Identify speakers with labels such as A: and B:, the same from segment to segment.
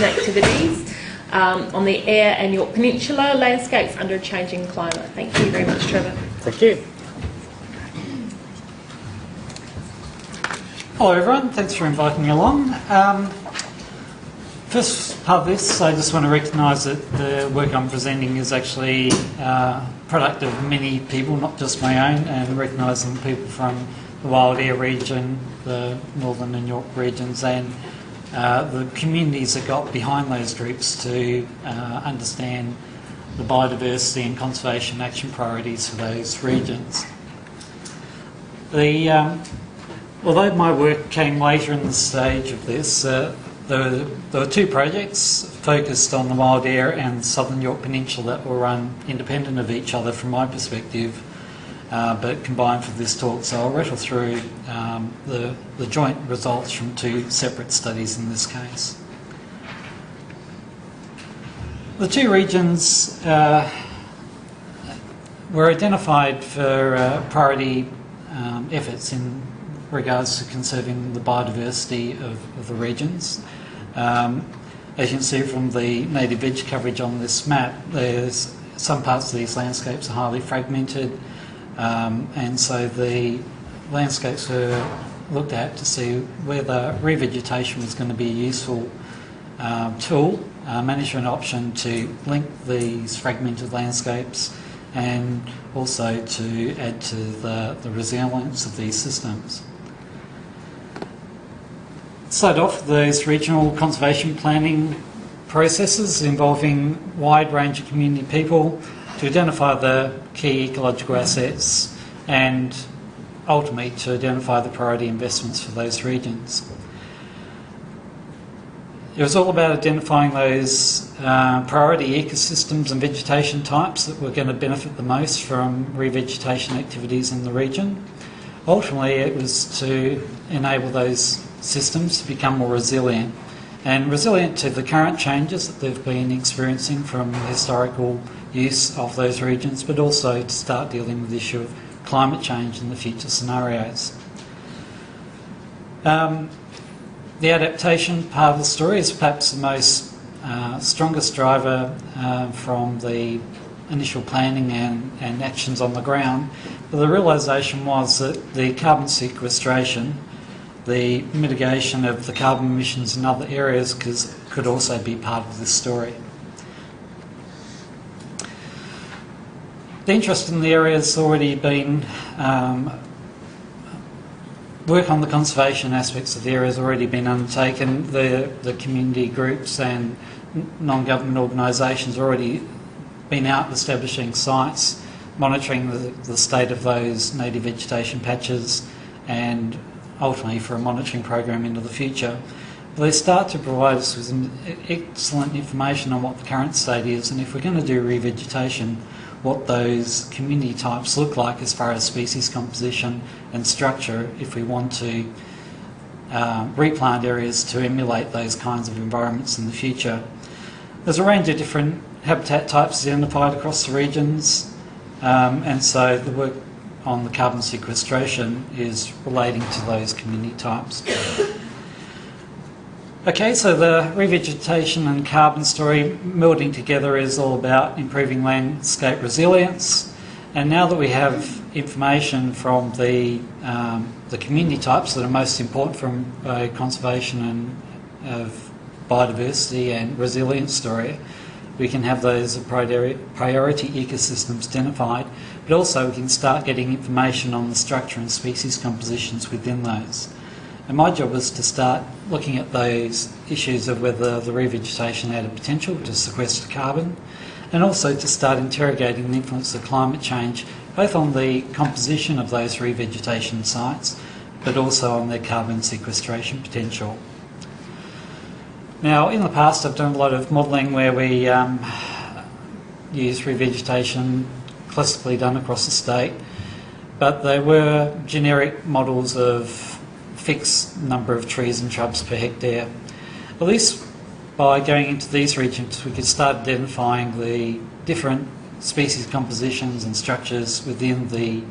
A: activities on the Eyre and York Peninsula landscapes under a changing climate. Thank you very much, Trevor.
B: Thank you. Hello everyone, thanks for inviting me along. First part of this, I just want to recognise that the work I'm presenting is actually a product of many people, not just my own, and recognising people from the Wild Eyre region, the Northern and York regions, and the communities that got behind those groups to understand the biodiversity and conservation action priorities for those regions. Although my work came later in the stage of this, there were two projects focused on the Wild Eyre and Southern York Peninsula that were run independent of each other from my perspective, but combined for this talk. So I'll rattle through the joint results from two separate studies in this case. The two regions were identified for priority efforts in regards to conserving the biodiversity of the regions. As you can see from the native veg coverage on this map, there's some parts of these landscapes are highly fragmented, and so the landscapes were looked at to see whether revegetation was going to be a useful tool, management option to link these fragmented landscapes and also to add to the resilience of these systems. Start off with those regional conservation planning processes involving a wide range of community people to identify the key ecological assets and ultimately to identify the priority investments for those regions. It was all about identifying those priority ecosystems and vegetation types that were going to benefit the most from revegetation activities in the region. Ultimately, it was to enable those systems to become more resilient to the current changes that they've been experiencing from historical use of those regions, but also to start dealing with the issue of climate change in the future scenarios. The adaptation part of the story is perhaps the most strongest driver from the initial planning and actions on the ground. But the realisation was that the carbon sequestration, the mitigation of the carbon emissions in other areas could also be part of this story. The interest in the area has already been, work on the conservation aspects of the area has already been undertaken. The community groups and non-government organisations have already been out establishing sites, monitoring the state of those native vegetation patches and ultimately for a monitoring program into the future. But they start to provide us with excellent information on what the current state is, and if we're going to do revegetation, what those community types look like as far as species composition and structure if we want to replant areas to emulate those kinds of environments in the future. There's a range of different habitat types identified across the regions, and so the work on the carbon sequestration is relating to those community types. Okay, so the revegetation and carbon story melding together is all about improving landscape resilience, and now that we have information from the community types that are most important from a conservation and of biodiversity and resilience story, we can have those priority ecosystems identified, but also we can start getting information on the structure and species compositions within those. And my job was to start looking at those issues of whether the revegetation had a potential to sequester carbon, and also to start interrogating the influence of climate change, both on the composition of those revegetation sites, but also on their carbon sequestration potential. Now, in the past I've done a lot of modelling where we use revegetation classically done across the state, but they were generic models of fixed number of trees and shrubs per hectare. At least by going into these regions we could start identifying the different species compositions and structures within the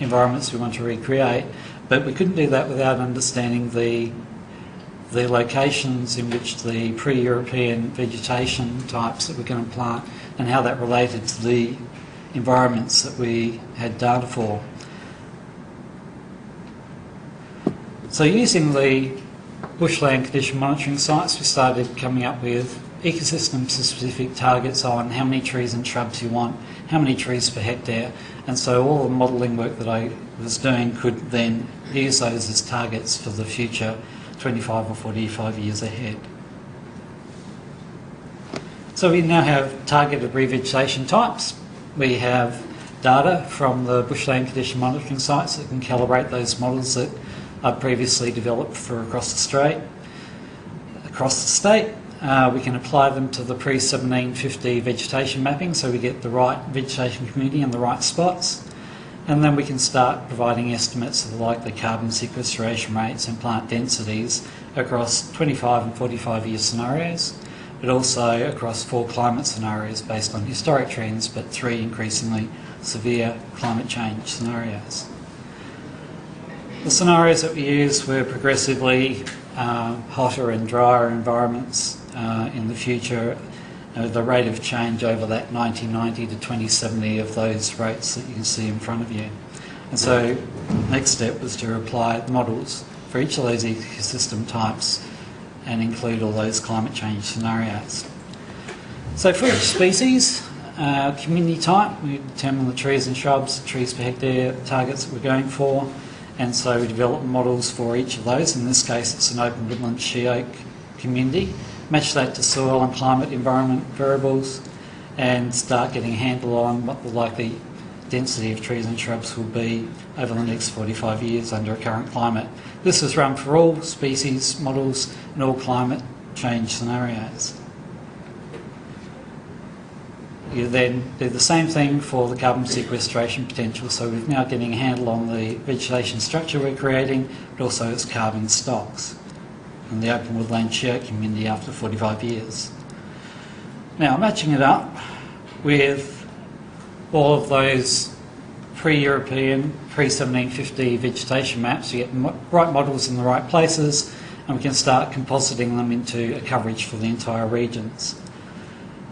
B: environments we want to recreate, but we couldn't do that without understanding the the locations in which the pre-European vegetation types that we're going to plant and how that related to the environments that we had data for. So using the bushland condition monitoring sites, we started coming up with ecosystem-specific targets on how many trees and shrubs you want, how many trees per hectare, and so all the modelling work that I was doing could then use those as targets for the future 25 or 45 years ahead. So we now have targeted revegetation types. We have data from the bushland condition monitoring sites that can calibrate those models that I've previously developed for across Australia, across the state. We can apply them to the pre-1750 vegetation mapping so we get the right vegetation community in the right spots. And then we can start providing estimates of the likely carbon sequestration rates and plant densities across 25 and 45 year scenarios, but also across 4 climate scenarios based on historic trends, but 3 increasingly severe climate change scenarios. The scenarios that we used were progressively hotter and drier environments in the future, the rate of change over that 1990 to 2070 of those rates that you can see in front of you. And so next step was to apply models for each of those ecosystem types and include all those climate change scenarios. So for each species, community type, we determine the trees and shrubs, trees per hectare targets that we're going for, and so we develop models for each of those. In this case, it's an open woodland she oak community. Match that to soil and climate environment variables and start getting a handle on what the likely density of trees and shrubs will be over the next 45 years under a current climate. This is run for all species models and all climate change scenarios. You then do the same thing for the carbon sequestration potential, so we're now getting a handle on the vegetation structure we're creating, but also its carbon stocks in the open woodland she oak community after 45 years. Now, matching it up with all of those pre-European, pre-1750 vegetation maps, you get the right models in the right places, and we can start compositing them into a coverage for the entire regions.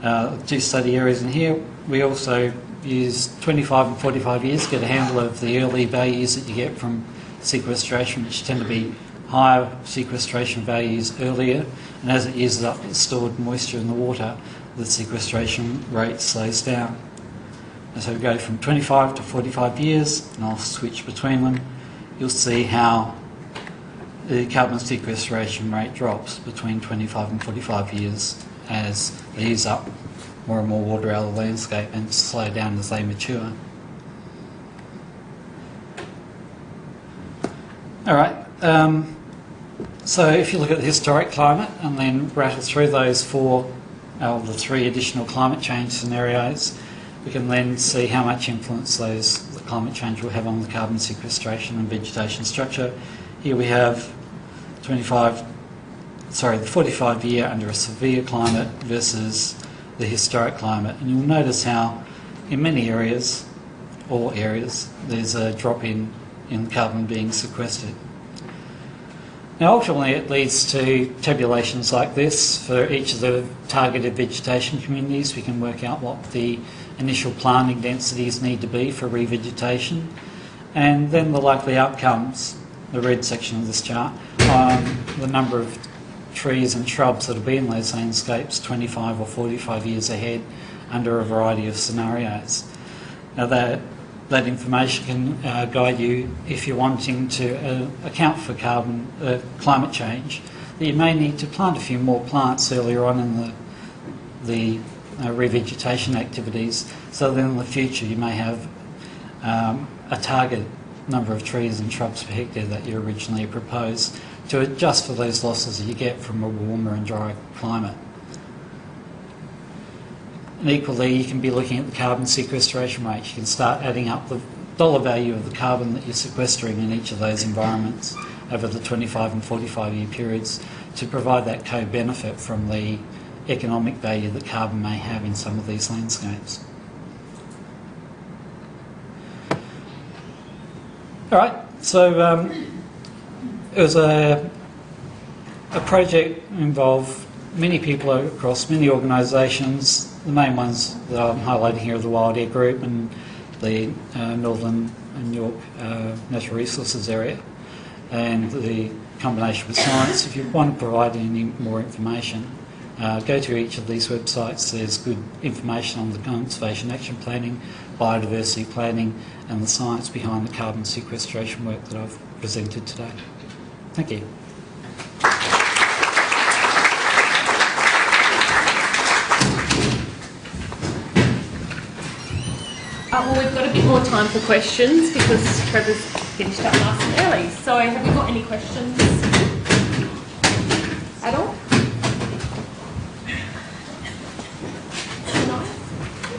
B: 2 study areas in here. We also use 25 and 45 years to get a handle of the early values that you get from sequestration, which tend to be higher sequestration values earlier, and as it uses up the stored moisture in the water, the sequestration rate slows down. And so we go from 25 to 45 years, and I'll switch between them. You'll see how the carbon sequestration rate drops between 25 and 45 years as they use up more and more water out of the landscape and slow down as they mature. All right. So if you look at the historic climate and then rattle through those the 3 additional climate change scenarios, we can then see how much influence the climate change will have on the carbon sequestration and vegetation structure. Here we have the 45 year under a severe climate versus the historic climate. And you'll notice how in many areas, all areas, there's a drop in carbon being sequestered. Now ultimately it leads to tabulations like this for each of the targeted vegetation communities. We can work out what the initial planting densities need to be for revegetation, and then the likely outcomes, the red section of this chart, on the number of trees and shrubs that will be in those landscapes 25 or 45 years ahead under a variety of scenarios. Now that information can guide you if you're wanting to account for climate change, that you may need to plant a few more plants earlier on in the revegetation activities, so then in the future you may have a target number of trees and shrubs per hectare that you originally proposed to adjust for those losses that you get from a warmer and drier climate. And equally, you can be looking at the carbon sequestration rate. You can start adding up the dollar value of the carbon that you're sequestering in each of those environments over the 25 and 45 year periods to provide that co-benefit from the economic value that carbon may have in some of these landscapes. All right, so it was a a project involved many people across many organisations. The main ones that I'm highlighting here are the Wild Air Group and the Northern and York Natural Resources area, and the combination with science. If you want to provide any more information, go to each of these websites. There's good information on the conservation action planning, biodiversity planning, and the science behind the carbon sequestration work that I've presented today. Thank you.
A: Well, we've got a bit more time for questions because Trevor's finished up nice and early. So have you got any questions at all? No? No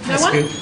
B: That's
A: one?
B: good.